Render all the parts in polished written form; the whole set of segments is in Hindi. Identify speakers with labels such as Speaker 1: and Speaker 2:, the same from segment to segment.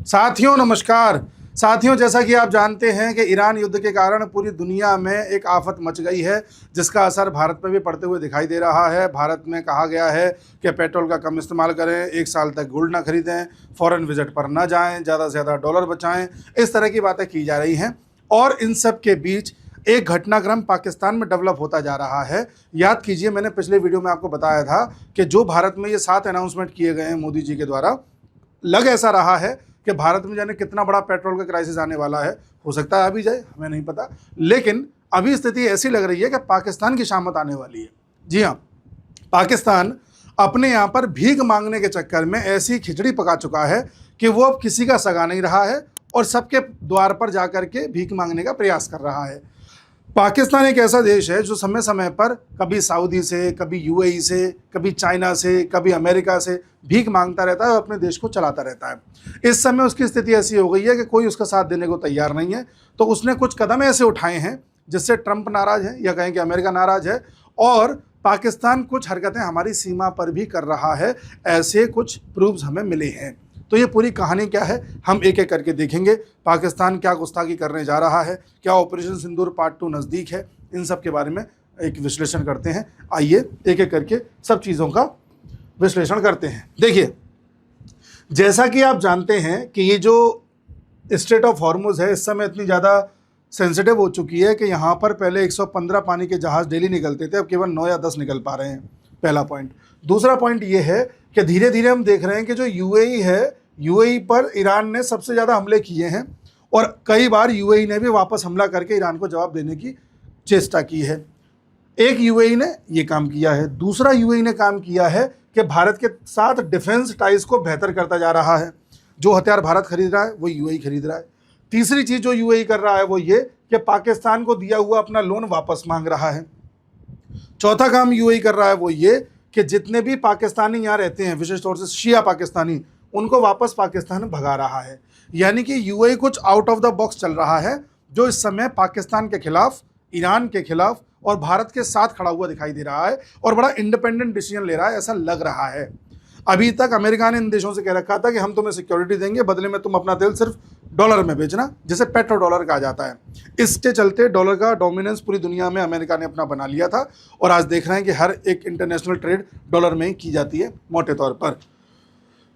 Speaker 1: साथियों नमस्कार। साथियों, जैसा कि आप जानते हैं कि ईरान युद्ध के कारण पूरी दुनिया में एक आफत मच गई है, जिसका असर भारत पर भी पड़ते हुए दिखाई दे रहा है। भारत में कहा गया है कि पेट्रोल का कम इस्तेमाल करें, 1 साल तक गोल्ड ना खरीदें, फॉरेन विजिट पर ना जाएं, ज़्यादा से ज़्यादा डॉलर बचाएं, इस तरह की बातें की जा रही हैं। और इन सब के बीच एक घटनाक्रम पाकिस्तान में डेवलप होता जा रहा है। याद कीजिए, मैंने पिछले वीडियो में आपको बताया था कि जो भारत में ये 7 अनाउंसमेंट किए गए हैं मोदी जी के द्वारा, लग ऐसा रहा है कि भारत में जाने कितना बड़ा पेट्रोल का क्राइसिस आने वाला है। हो सकता है अभी जाए, हमें नहीं पता, लेकिन अभी स्थिति ऐसी लग रही है कि पाकिस्तान की शामत आने वाली है। जी हाँ, पाकिस्तान अपने यहाँ पर भीख मांगने के चक्कर में ऐसी खिचड़ी पका चुका है कि वो अब किसी का सगा नहीं रहा है और सबके द्वार पर जाकर के भीख मांगने का प्रयास कर रहा है। पाकिस्तान एक ऐसा देश है जो समय समय पर कभी सऊदी से, कभी यूएई से, कभी चाइना से, कभी अमेरिका से भीख मांगता रहता है और अपने देश को चलाता रहता है। इस समय उसकी स्थिति ऐसी हो गई है कि कोई उसका साथ देने को तैयार नहीं है, तो उसने कुछ कदम ऐसे उठाए हैं जिससे ट्रंप नाराज़ है या कहें कि अमेरिका नाराज़ है, और पाकिस्तान कुछ हरकतें हमारी सीमा पर भी कर रहा है। ऐसे कुछ प्रूफ्स हमें मिले हैं। तो ये पूरी कहानी क्या है, हम एक एक करके देखेंगे। पाकिस्तान क्या गुस्ताखी करने जा रहा है, क्या ऑपरेशन सिंदूर पार्ट 2 नज़दीक है, इन सब के बारे में एक विश्लेषण करते हैं। आइए एक एक करके सब चीज़ों का विश्लेषण करते हैं। देखिए, जैसा कि आप जानते हैं कि ये जो स्ट्रेट ऑफ हॉर्मुज है इस समय इतनी ज़्यादा सेंसिटिव हो चुकी है कि यहाँ पर पहले 115 पानी के जहाज़ डेली निकलते थे, अब केवल 9 या 10 निकल पा रहे हैं। पहला पॉइंट। दूसरा पॉइंट ये है कि धीरे धीरे हम देख रहे हैं कि जो यूएई है, यूएई पर ईरान ने सबसे ज़्यादा हमले किए हैं और कई बार यूएई ने भी वापस हमला करके ईरान को जवाब देने की चेष्टा की है। एक यूएई ने ये काम किया है। दूसरा यूएई ने काम किया है कि भारत के साथ डिफेंस टाइज को बेहतर करता जा रहा है। जो हथियार भारत खरीद रहा है वो यूएई खरीद रहा है। तीसरी चीज़ जो यूएई कर रहा है वो ये कि पाकिस्तान को दिया हुआ अपना लोन वापस मांग रहा है। चौथा काम यूएई कर रहा है वो ये कि जितने भी पाकिस्तानी यहाँ रहते हैं, विशेष तौर से शिया पाकिस्तानी, उनको वापस पाकिस्तान भगा रहा है। यानी कि यूएई कुछ आउट ऑफ द बॉक्स चल रहा है, जो इस समय पाकिस्तान के खिलाफ, ईरान के खिलाफ और भारत के साथ खड़ा हुआ दिखाई दे रहा है और बड़ा इंडिपेंडेंट डिसीजन ले रहा है, ऐसा लग रहा है। अभी तक अमेरिका ने इन देशों से कह रखा था कि हम तुम्हें सिक्योरिटी देंगे, बदले में तुम अपना तेल सिर्फ डॉलर में बेचना, जिसे पेट्रो डॉलर कहा जाता है। इसके चलते डॉलर का डोमिनेंस पूरी दुनिया में अमेरिका ने अपना बना लिया था और आज देख रहे हैं कि हर एक इंटरनेशनल ट्रेड डॉलर में ही की जाती है मोटे तौर पर।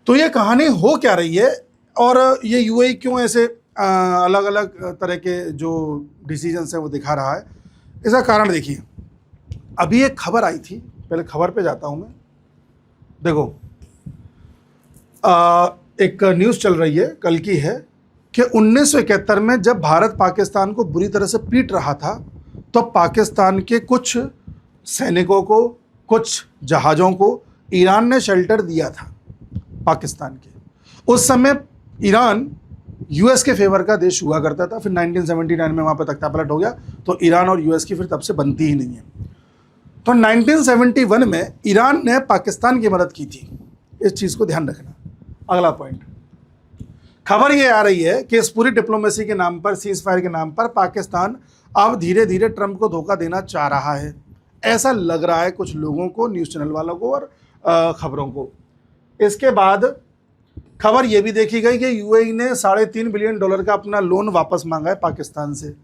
Speaker 1: तो ये कहानी हो क्या रही है और ये यूएई क्यों ऐसे अलग अलग तरह के जो डिसीजंस हैं वो दिखा रहा है, इसका कारण देखिए। अभी एक खबर आई थी, पहले खबर पे जाता हूँ मैं। देखो, एक न्यूज़ चल रही है, कल की है, कि 1971 में जब भारत पाकिस्तान को बुरी तरह से पीट रहा था तो पाकिस्तान के कुछ सैनिकों को, कुछ जहाज़ों को ईरान ने शेल्टर दिया था पाकिस्तान के। उस समय ईरान यूएस के फेवर का देश हुआ करता था। फिर 1979 में वहाँ पर तख्तापलट हो गया, तो ईरान और यूएस की फिर तब से बनती ही नहीं है। तो 1971 में ईरान ने पाकिस्तान की मदद की थी, इस चीज़ को ध्यान रखना। अगला पॉइंट, खबर ये आ रही है कि इस पूरी डिप्लोमेसी के नाम पर, सीज फायर के नाम पर, पाकिस्तान अब धीरे धीरे ट्रंप को धोखा देना चाह रहा है। ऐसा लग रहा है कुछ लोगों को, न्यूज़ चैनल वालों को और खबरों को। इसके बाद खबर ये भी देखी गई कि यूएई ने $3.5 बिलियन का अपना लोन वापस मांगा है पाकिस्तान से।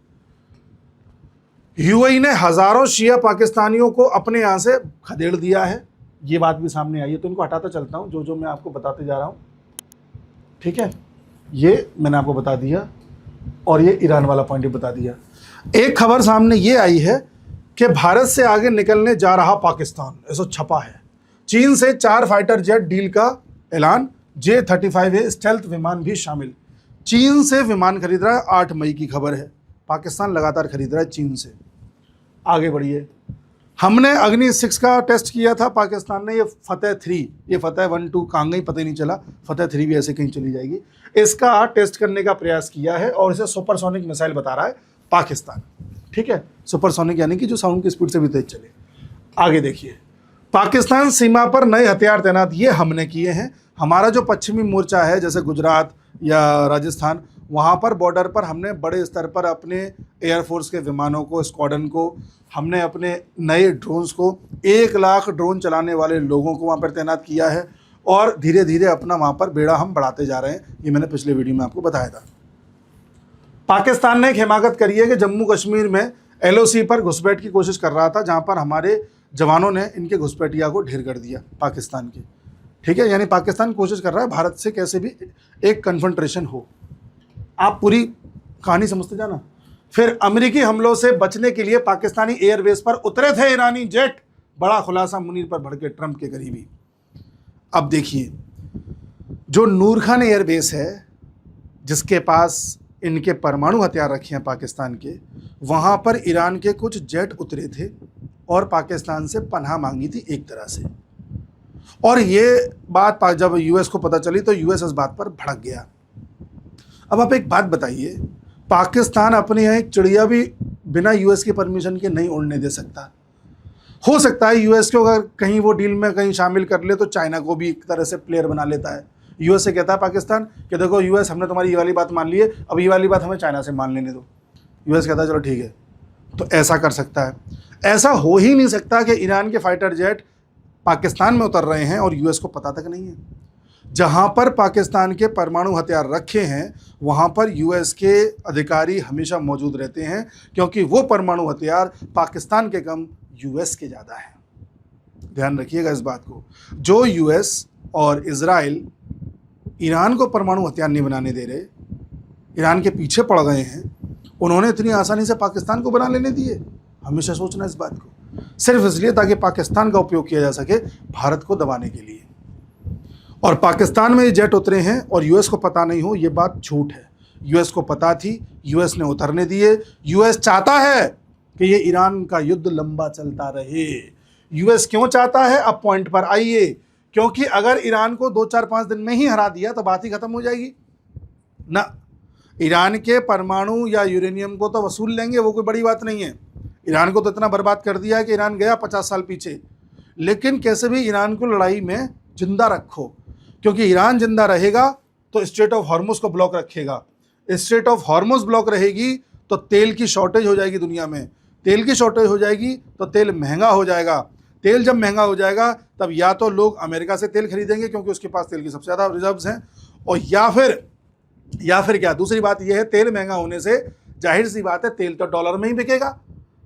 Speaker 1: यूएई ने हज़ारों शिया पाकिस्तानियों को अपने यहाँ से खदेड़ दिया है, ये बात भी सामने आई है। तो इनको हटाता चलता हूँ, जो मैं आपको बताते जा रहा हूँ, ठीक है। ये मैंने आपको बता दिया और ये ईरान वाला पॉइंट भी बता दिया। एक खबर सामने ये आई है कि भारत से आगे निकलने जा रहा पाकिस्तान, ऐसा छपा है। चीन से 4 फाइटर जेट डील का ऐलान, J-35A स्टेल्थ विमान भी शामिल। चीन से विमान खरीद रहा है, 8 मई की खबर है। पाकिस्तान लगातार खरीद रहा है चीन से। आगे बढ़िए, हमने अग्नि 6 का टेस्ट किया था, पाकिस्तान ने ये फतेह 3, ये फतेह 1-2 कहाँ गई पता ही नहीं चला, फतेह 3 भी ऐसे कहीं चली जाएगी, इसका टेस्ट करने का प्रयास किया है और इसे सुपरसोनिक मिसाइल बता रहा है पाकिस्तान, ठीक है। सुपरसोनिक यानी कि जो साउंड की स्पीड से भी तेज चले। आगे देखिए, पाकिस्तान सीमा पर नए हथियार तैनात ये हमने किए हैं। हमारा जो पश्चिमी मोर्चा है, जैसे गुजरात या राजस्थान, वहाँ पर बॉर्डर पर हमने बड़े स्तर पर अपने एयरफोर्स के विमानों को, स्क्वाड्रन को, हमने अपने नए ड्रोन्स को, 1 लाख ड्रोन चलाने वाले लोगों को वहाँ पर तैनात किया है और धीरे धीरे अपना वहाँ पर बेड़ा हम बढ़ाते जा रहे हैं। ये मैंने पिछले वीडियो में आपको बताया था। पाकिस्तान ने एक हिमाकत करी है कि जम्मू कश्मीर में LOC पर घुसपैठ की कोशिश कर रहा था, जहाँ पर हमारे जवानों ने इनके घुसपैठिया को ढेर कर दिया पाकिस्तान के। ठीक है, यानी पाकिस्तान कोशिश कर रहा है भारत से कैसे भी एक कन्फ्रंट्रेशन हो। आप पूरी कहानी समझते जाना। फिर अमेरिकी हमलों से बचने के लिए पाकिस्तानी एयरबेस पर उतरे थे ईरानी जेट। बड़ा खुलासा मुनीर पर भड़के ट्रंप के करीबी। अब देखिए, जो नूर खान एयरबेस है जिसके पास इनके परमाणु हथियार रखे हैं पाकिस्तान के, वहाँ पर ईरान के कुछ जेट उतरे थे और पाकिस्तान से पनाह मांगी थी एक तरह से। और ये बात जब US को पता चली तो US इस बात पर भड़क गया। अब आप एक बात बताइए, पाकिस्तान अपने यहाँ एक चिड़िया भी बिना US की परमिशन के नहीं उड़ने दे सकता। हो सकता है US को अगर कहीं वो डील में कहीं शामिल कर ले तो चाइना को भी एक तरह से प्लेयर बना लेता है। US से कहता है पाकिस्तान कि देखो US, हमने तुम्हारी ये वाली बात मान ली है, अब ये वाली बात हमें चाइना से मान लेने दो। US कहता है चलो ठीक है। तो ऐसा कर सकता है। ऐसा हो ही नहीं सकता कि ईरान के फाइटर जेट पाकिस्तान में उतर रहे हैं और US को पता तक नहीं है। जहाँ पर पाकिस्तान के परमाणु हथियार रखे हैं वहाँ पर US के अधिकारी हमेशा मौजूद रहते हैं, क्योंकि वो परमाणु हथियार पाकिस्तान के कम US के ज़्यादा हैं। ध्यान रखिएगा इस बात को। जो US और इजराइल ईरान को परमाणु हथियार नहीं बनाने दे रहे, ईरान के पीछे पड़ गए हैं, उन्होंने इतनी आसानी से पाकिस्तान को बना लेने दिए। हमेशा सोचना इस बात को, सिर्फ इसलिए ताकि पाकिस्तान का उपयोग किया जा सके भारत को दबाने के लिए। और पाकिस्तान में ये जेट उतरे हैं और US को पता नहीं हो, ये बात झूठ है। US को पता थी, US ने उतरने दिए। US चाहता है कि ये ईरान का युद्ध लंबा चलता रहे। US क्यों चाहता है, अब पॉइंट पर आइए। क्योंकि अगर ईरान को 2-4-5 दिन में ही हरा दिया तो बात ही खत्म हो जाएगी ना। ईरान के परमाणु या यूरेनियम को तो वसूल लेंगे, वो कोई बड़ी बात नहीं है। ईरान को तो इतना बर्बाद कर दिया है कि ईरान गया 50 साल पीछे। लेकिन कैसे भी ईरान को लड़ाई में जिंदा रखो, क्योंकि ईरान जिंदा रहेगा तो स्ट्रेट ऑफ हॉर्मुज को ब्लॉक रखेगा। स्ट्रेट ऑफ हॉर्मुज ब्लॉक रहेगी तो तेल की शॉर्टेज हो जाएगी दुनिया में। तेल की शॉर्टेज हो जाएगी तो तेल महंगा हो जाएगा। तेल जब महंगा हो जाएगा तब या तो लोग अमेरिका से तेल खरीदेंगे क्योंकि उसके पास तेल की सबसे ज़्यादा रिजर्व्स हैं, और या फिर क्या, दूसरी बात यह है, तेल महंगा होने से जाहिर सी बात है तेल तो डॉलर में ही बिकेगा।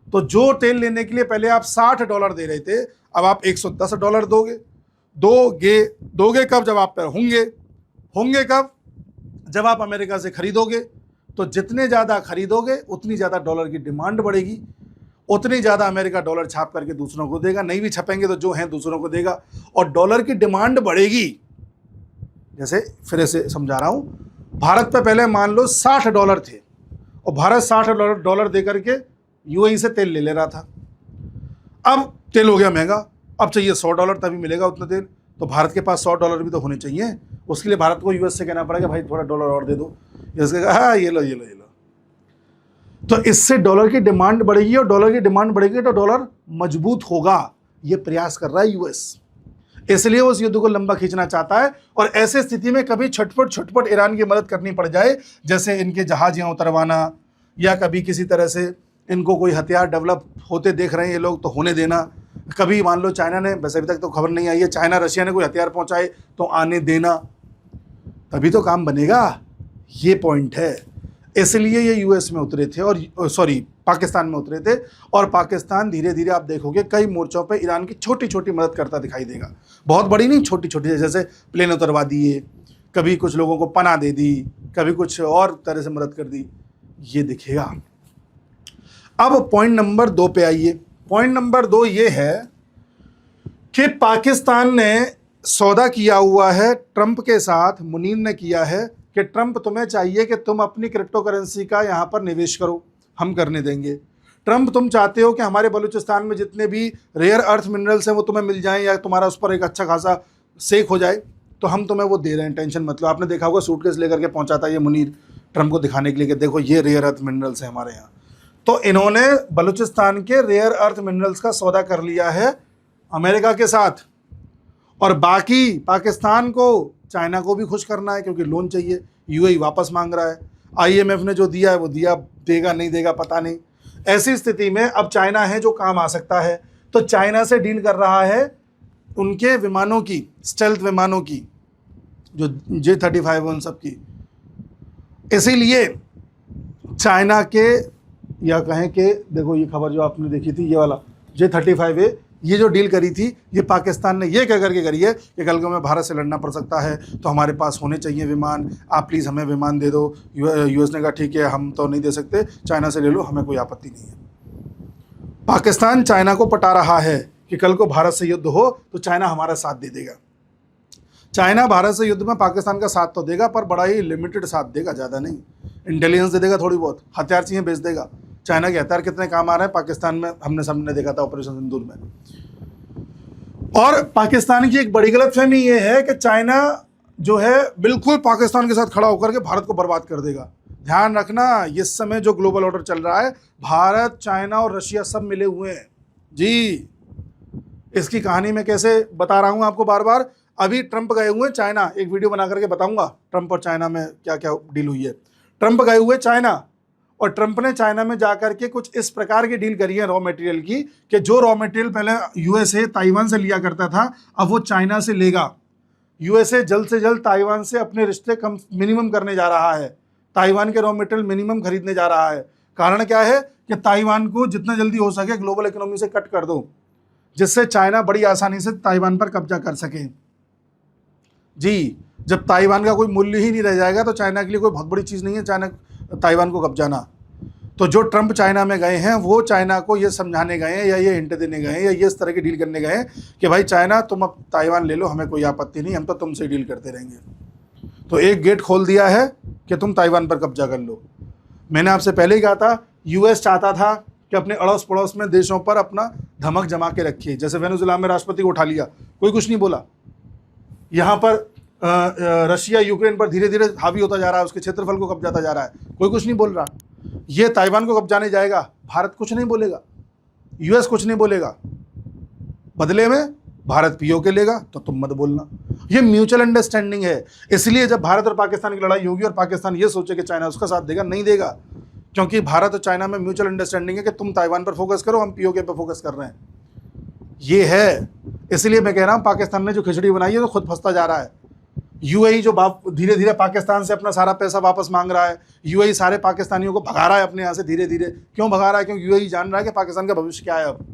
Speaker 1: तो जो तेल लेने के लिए पहले आप $60 दे रहे थे, अब आप $110 दोगे कब, जब आप पर होंगे कब, जब आप अमेरिका से खरीदोगे। तो जितने ज़्यादा खरीदोगे उतनी ज़्यादा डॉलर की डिमांड बढ़ेगी, उतनी ज़्यादा अमेरिका डॉलर छाप करके दूसरों को देगा। नहीं भी छपेंगे तो जो हैं दूसरों को देगा, और डॉलर की डिमांड बढ़ेगी। जैसे फिर से समझा रहा हूँ, भारत पे पहले मान लो $60 थे और भारत $60 दे करके UAE से तेल ले रहा था। अब तेल हो गया महंगा, अब चाहिए $100 तभी मिलेगा उतना तेल। तो भारत के पास $100 भी तो होने चाहिए। उसके लिए भारत को US से कहना पड़ेगा भाई थोड़ा डॉलर और दे दो। इसके कहा हाँ ये लो। तो इससे डॉलर की डिमांड बढ़ेगी, और डॉलर की डिमांड बढ़ेगी तो डॉलर मजबूत होगा। ये प्रयास कर रहा है US, इसलिए उस युद्ध को लंबा खींचना चाहता है। और ऐसे स्थिति में कभी छटपट ईरान की मदद करनी पड़ जाए, जैसे इनके जहाज यहाँ उतरवाना, या कभी किसी तरह से इनको कोई हथियार डेवलप होते देख रहे हैं ये लोग तो होने देना। कभी मान लो चाइना ने, वैसे अभी तक तो खबर नहीं आई है, चाइना रशिया ने कोई हथियार पहुँचाए तो आने देना, तभी तो काम बनेगा। ये पॉइंट है। इसलिए ये US में उतरे थे, और पाकिस्तान में उतरे थे। और पाकिस्तान धीरे धीरे आप देखोगे कई मोर्चों पे ईरान की छोटी छोटी मदद करता दिखाई देगा। बहुत बड़ी नहीं, छोटी छोटी, जैसे प्लेन उतरवा दिए, कभी कुछ लोगों को पनाह दे दी, कभी कुछ और तरह से मदद कर दी, ये दिखेगा। अब पॉइंट नंबर 2 पे आइए। पॉइंट नंबर 2 ये है कि पाकिस्तान ने सौदा किया हुआ है ट्रंप के साथ। मुनीर ने किया है कि ट्रंप तुम्हें चाहिए कि तुम अपनी क्रिप्टो करेंसी का यहाँ पर निवेश करो, हम करने देंगे। ट्रंप तुम चाहते हो कि हमारे बलूचिस्तान में जितने भी रेयर अर्थ मिनरल्स हैं वो तुम्हें मिल जाएं, या तुम्हारा उस पर एक अच्छा खासा सेक हो जाए, तो हम तुम्हें वो दे रहे हैं, टेंशन मत लो। आपने देखा होगा सूटकेस लेकर के पहुंचा था ये मुनीर ट्रंप को दिखाने के लिए कि देखो ये रेयर अर्थ मिनरल्स हैं हमारे यहाँ। तो इन्होंने बलूचिस्तान के रेयर अर्थ मिनरल्स का सौदा कर लिया है अमेरिका के साथ, और बाकी पाकिस्तान को, चाइना को भी खुश करना है क्योंकि लोन चाहिए। UAE वापस मांग रहा है, IMF ने जो दिया है वो दिया, देगा नहीं देगा पता नहीं। ऐसी स्थिति में अब चाइना है जो काम आ सकता है, तो चाइना से डील कर रहा है उनके विमानों की, स्टेल्थ विमानों की, जो J-35 उन सब की। इसीलिए चाइना के, या कहें कि देखो ये खबर जो आपने देखी थी, ये वाला J-35A, ये जो डील करी थी, ये पाकिस्तान ने ये कह करके करी है कि कल को हमें भारत से लड़ना पड़ सकता है तो हमारे पास होने चाहिए विमान, आप प्लीज़ हमें विमान दे दो। यूएस ने कहा ठीक है, हम तो नहीं दे सकते, चाइना से ले लो, हमें कोई आपत्ति नहीं है। पाकिस्तान चाइना को पटा रहा है कि कल को भारत से युद्ध हो तो चाइना हमारा साथ दे देगा। चाइना भारत से युद्ध में पाकिस्तान का साथ तो देगा, पर बड़ा ही लिमिटेड साथ देगा, ज़्यादा नहीं। इंटेलिजेंस दे देगा, थोड़ी बहुत हथियार चाहिए बेच देगा। चाइना के हथियार कितने काम आ रहे हैं पाकिस्तान में, हमने सबने देखा था ऑपरेशन सिंदूर में। और पाकिस्तान की एक बड़ी गलतफहमी ये है कि चाइना जो है बिल्कुल पाकिस्तान के साथ खड़ा होकर के भारत को बर्बाद कर देगा। ध्यान रखना, इस समय जो ग्लोबल ऑर्डर चल रहा है, भारत, चाइना और रशिया सब मिले हुए हैं जी। इसकी कहानी मैं कैसे बता रहा हूं आपको बार बार। अभी ट्रंप गए हुए चाइना, एक वीडियो बना करके बताऊंगा ट्रंप और चाइना में क्या क्या डील हुई है। ट्रंप गए हुए चाइना, और ट्रंप ने चाइना में जाकर के कुछ इस प्रकार की डील करी है रॉ मटेरियल की, कि जो रॉ मटेरियल पहले यूएसए ताइवान से लिया करता था, अब वो चाइना से लेगा। यूएसए जल्द से जल्द ताइवान से अपने रिश्ते कम मिनिमम करने जा रहा है, ताइवान के रॉ मटेरियल मिनिमम खरीदने जा रहा है। कारण क्या है कि ताइवान को जितना जल्दी हो सके ग्लोबल इकोनॉमी से कट कर दो, जिससे चाइना बड़ी आसानी से ताइवान पर कब्जा कर सके जी। जब ताइवान का कोई मूल्य ही नहीं रह जाएगा तो चाइना के लिए कोई बहुत बड़ी चीज़ नहीं है चाइना ताइवान को कब्जाना। तो जो ट्रंप चाइना में गए हैं वो चाइना को ये समझाने गए हैं, या ये हिंट देने गए हैं, या ये इस तरह की डील करने गए हैं कि भाई चाइना तुम अब ताइवान ले लो, हमें कोई आपत्ति नहीं, हम तो तुमसे डील करते रहेंगे। तो एक गेट खोल दिया है कि तुम ताइवान पर कब्जा कर लो। मैंने आपसे पहले ही कहा था, यूएस चाहता था कि अपने अड़ोस पड़ोस में देशों पर अपना धमक जमा के रखिए। जैसे वेनेजुएला में राष्ट्रपति को उठा लिया, कोई कुछ नहीं बोला। यहाँ पर रशिया यूक्रेन पर धीरे धीरे हावी होता जा रहा है, उसके क्षेत्रफल को कब्जाता जा रहा है, कोई कुछ नहीं बोल रहा। ये ताइवान को कब्जाने जाएगा, भारत कुछ नहीं बोलेगा, यूएस कुछ नहीं बोलेगा, बदले में भारत पीओके लेगा तो तुम मत बोलना। ये म्यूचुअल अंडरस्टैंडिंग है। इसलिए जब भारत और पाकिस्तान की लड़ाई होगी और पाकिस्तान ये सोचे कि चाइना उसका साथ देगा, नहीं देगा, क्योंकि भारत और चाइना में म्यूचुअल अंडरस्टैंडिंग है कि तुम ताइवान पर फोकस करो, हम पीओके पर फोकस कर रहे हैं। ये है, इसलिए मैं कह रहा हूं पाकिस्तान ने जो खिचड़ी बनाई है तो खुद फंसता जा रहा है। यूएई जो धीरे धीरे पाकिस्तान से अपना सारा पैसा वापस मांग रहा है, यूएई सारे पाकिस्तानियों को भगा रहा है अपने यहाँ से धीरे धीरे। क्यों भगा रहा है? क्योंकि यूएई जान रहा है कि पाकिस्तान का भविष्य क्या है। अब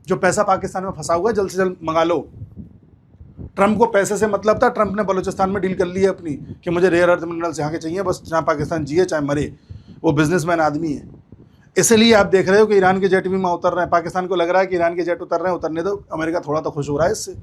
Speaker 1: जो पैसा पाकिस्तान में फंसा हुआ है जल्द से जल्द मंगा लो। ट्रंप को पैसे से मतलब था, ट्रंप ने बलूचिस्तान में डील कर ली है अपनी कि मुझे रेयर अर्थ मिनरल्स यहाँ के चाहिए, बस जहाँ पाकिस्तान जिए चाहे मरे। वो बिजनेसमैन आदमी है। इसलिए आप देख रहे हो कि ईरान के जेट भी वहाँ उतर रहे हैं। पाकिस्तान को लग रहा है कि ईरान के जेट उतर रहे हैं, उतरने दो, अमेरिका थोड़ा तो खुश हो रहा है इससे।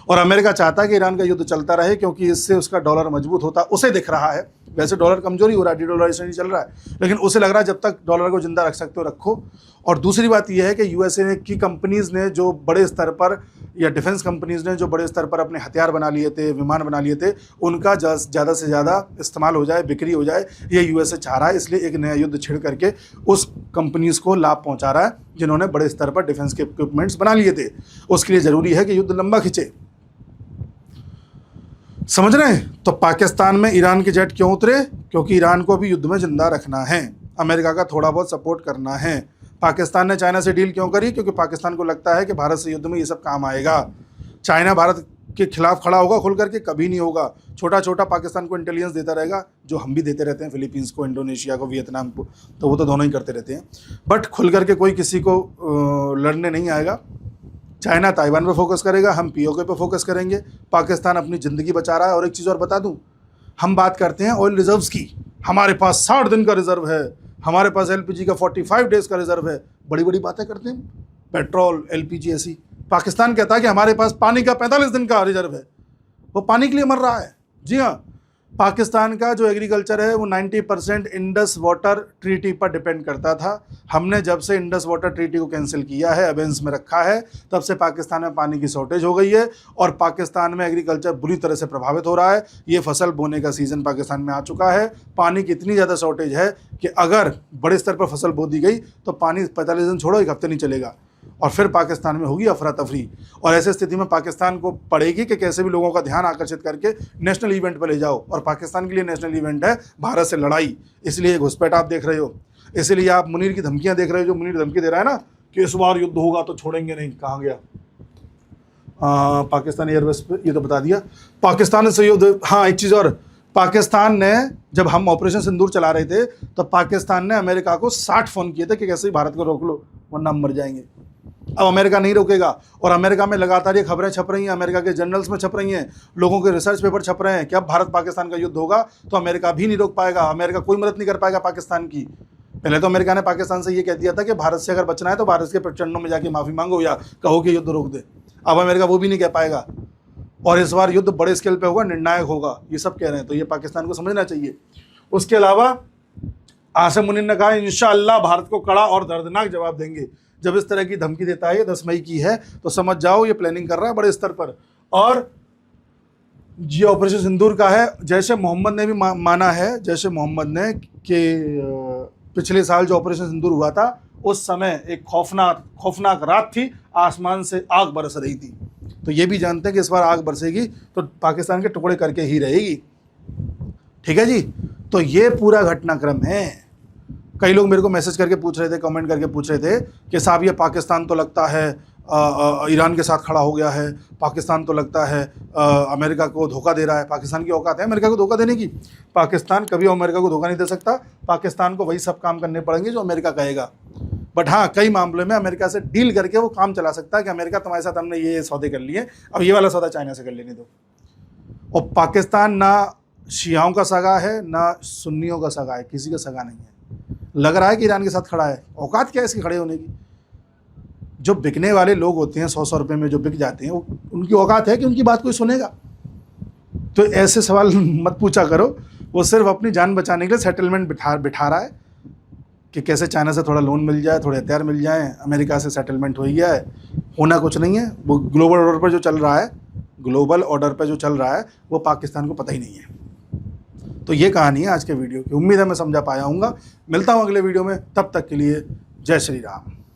Speaker 1: और अमेरिका चाहता है कि ईरान का युद्ध चलता रहे, क्योंकि इससे उसका डॉलर मजबूत होता, उसे दिख रहा है। वैसे डॉलर कमजोरी हो रहा है, डीडॉलराइजेशन चल रहा है, लेकिन उसे लग रहा है जब तक डॉलर को जिंदा रख सकते हो रखो। और दूसरी बात यह है कि यूएसए की कंपनीज़ ने जो बड़े स्तर पर, या डिफेंस कंपनीज़ ने जो बड़े स्तर पर अपने हथियार बना लिए थे, विमान बना लिए थे, उनका ज़्यादा से ज़्यादा इस्तेमाल हो जाए, बिक्री हो जाए, ये यूएसए चाह रहा है। इसलिए एक नया युद्ध छिड़ करके उस कंपनीज़ को लाभ पहुंचा रहा है जिन्होंने बड़े स्तर पर डिफेंस के इक्विपमेंट्स बना लिए थे। उसके लिए ज़रूरी है कि युद्ध लंबा खिंचे। समझ रहे हैं? तो पाकिस्तान में ईरान के जेट क्यों उतरे? क्योंकि ईरान को भी युद्ध में जिंदा रखना है, अमेरिका का थोड़ा बहुत सपोर्ट करना है। पाकिस्तान ने चाइना से डील क्यों करी? क्योंकि पाकिस्तान को लगता है कि भारत से युद्ध में ये सब काम आएगा। चाइना भारत के खिलाफ खड़ा होगा खुल करके? कभी नहीं होगा। छोटा छोटा पाकिस्तान को इंटेलिजेंस देता रहेगा, जो हम भी देते रहते हैं फिलीपींस को, इंडोनेशिया को, वियतनाम को, तो वो तो दोनों ही करते रहते हैं। बट खुल करके कोई किसी को लड़ने नहीं आएगा। चाइना ताइवान पे फोकस करेगा, हम पीओके पे फोकस करेंगे। पाकिस्तान अपनी ज़िंदगी बचा रहा है। और एक चीज़ और बता दूं, हम बात करते हैं ऑयल रिजर्व्स की, हमारे पास 60 दिन का रिजर्व है, हमारे पास एलपीजी का 45 डेज़ का रिजर्व है, बड़ी बड़ी बातें करते हैं, पेट्रोल, एलपीजी ऐसी। पाकिस्तान कहता है कि हमारे पास पानी का 45 दिन का रिजर्व है, वो पानी के लिए मर रहा है। जी हाँ, पाकिस्तान का जो एग्रीकल्चर है वो 90% इंडस वाटर ट्रीटी पर डिपेंड करता था। हमने जब से इंडस वाटर ट्रीटी को कैंसिल किया है, अबेंस में रखा है, तब से पाकिस्तान में पानी की शॉर्टेज हो गई है और पाकिस्तान में एग्रीकल्चर बुरी तरह से प्रभावित हो रहा है। ये फसल बोने का सीज़न पाकिस्तान में आ चुका है। पानी की इतनी ज़्यादा शॉर्टेज है कि अगर बड़े स्तर पर फसल बो दी गई तो पानी 45 दिन छोड़ो, 1 हफ्ते नहीं चलेगा, और फिर पाकिस्तान में होगी अफरा तफरी। और ऐसे स्थिति में पाकिस्तान को पड़ेगी कि कैसे भी लोगों का ध्यान आकर्षित करके नेशनल इवेंट पर ले जाओ। और पाकिस्तान के लिए नेशनल इवेंट है भारत से लड़ाई। इसलिए घुसपैठ आप देख रहे हो, इसलिए आप मुनीर की धमकियां देख रहे हो। जो मुनीर धमकी दे रहा है ना कि इस बार युद्ध होगा तो छोड़ेंगे नहीं, कहाँ गया? पाकिस्तान एयरबेस पे, ये तो बता दिया। पाकिस्तान से युद्ध, हाँ एक चीज़ और, पाकिस्तान ने, जब हम ऑपरेशन सिंदूर चला रहे थे तो पाकिस्तान ने अमेरिका को 60 फ़ोन किए थे कि कैसे ही भारत को रोक लो वरना हम मर जाएंगे। अब अमेरिका नहीं रोकेगा, और अमेरिका में लगातार ये खबरें छप रही हैं, अमेरिका के जर्नल्स में छप रही हैं, लोगों के रिसर्च पेपर छप रहे हैं कि अब भारत पाकिस्तान का युद्ध होगा तो अमेरिका भी नहीं रोक पाएगा, अमेरिका कोई मदद नहीं कर पाएगा पाकिस्तान की। पहले तो अमेरिका ने पाकिस्तान से ये कह दिया था कि भारत से अगर बचना है तो भारत के चरणों में जाके माफ़ी मांगो या कहो कि युद्ध रोक दे। अब अमेरिका वो भी नहीं कह पाएगा, और इस बार युद्ध बड़े स्केल पे होगा, निर्णायक होगा, ये सब कह रहे हैं, तो ये पाकिस्तान को समझना चाहिए। उसके अलावा आसिम मुनीर ने कहा इंशाअल्लाह भारत को कड़ा और दर्दनाक जवाब देंगे। जब इस तरह की धमकी देता है, 10 मई की है, तो समझ जाओ ये प्लानिंग कर रहा है बड़े स्तर पर। और ये ऑपरेशन सिंदूर का है, जैसे मोहम्मद ने भी माना है, जैसे मोहम्मद ने कि पिछले साल जो ऑपरेशन सिंदूर हुआ था उस समय एक खौफनाक रात थी, आसमान से आग बरस रही थी, तो ये भी जानते हैं कि इस बार आग बरसेगी तो पाकिस्तान के टुकड़े करके ही रहेगी। ठीक है जी, तो ये पूरा घटनाक्रम है। कई लोग मेरे को मैसेज करके पूछ रहे थे, कमेंट करके पूछ रहे थे कि साहब ये पाकिस्तान तो लगता है ईरान के साथ खड़ा हो गया है, पाकिस्तान तो लगता है अमेरिका को धोखा दे रहा है। पाकिस्तान की औकात है अमेरिका को धोखा देने की? पाकिस्तान कभी अमेरिका को धोखा नहीं दे सकता, पाकिस्तान को वही सब काम करने पड़ेंगे जो अमेरिका कहेगा। बट हाँ, कई मामलों में अमेरिका से डील करके वो काम चला सकता है कि अमेरिका तुम्हारे साथ हमने ये सौदे कर लिए, अब ये वाला सौदा चाइना से कर लेने दो। और पाकिस्तान ना शियाओं का सगा है ना सुन्नियों का सगा है, किसी का सगा नहीं है। लग रहा है कि ईरान के साथ खड़ा है, औकात क्या है इसकी खड़े होने की? जो बिकने वाले लोग होते हैं 100-100 रुपये में जो बिक जाते हैं, वो उनकी औकात है कि उनकी बात कोई सुनेगा? तो ऐसे सवाल मत पूछा करो। वो सिर्फ अपनी जान बचाने के लिए सेटलमेंट बिठा रहा है कि कैसे चाइना से थोड़ा लोन मिल जाए, थोड़े हथियार मिल जाएं, अमेरिका से सेटलमेंट हो गया है। होना कुछ नहीं है। वो ग्लोबल ऑर्डर पर जो चल रहा है वो पाकिस्तान को पता ही नहीं है। तो ये कहानी है आज के वीडियो की। उम्मीद है मैं समझा पाया हूँगा। मिलता हूँ अगले वीडियो में, तब तक के लिए जय श्री राम।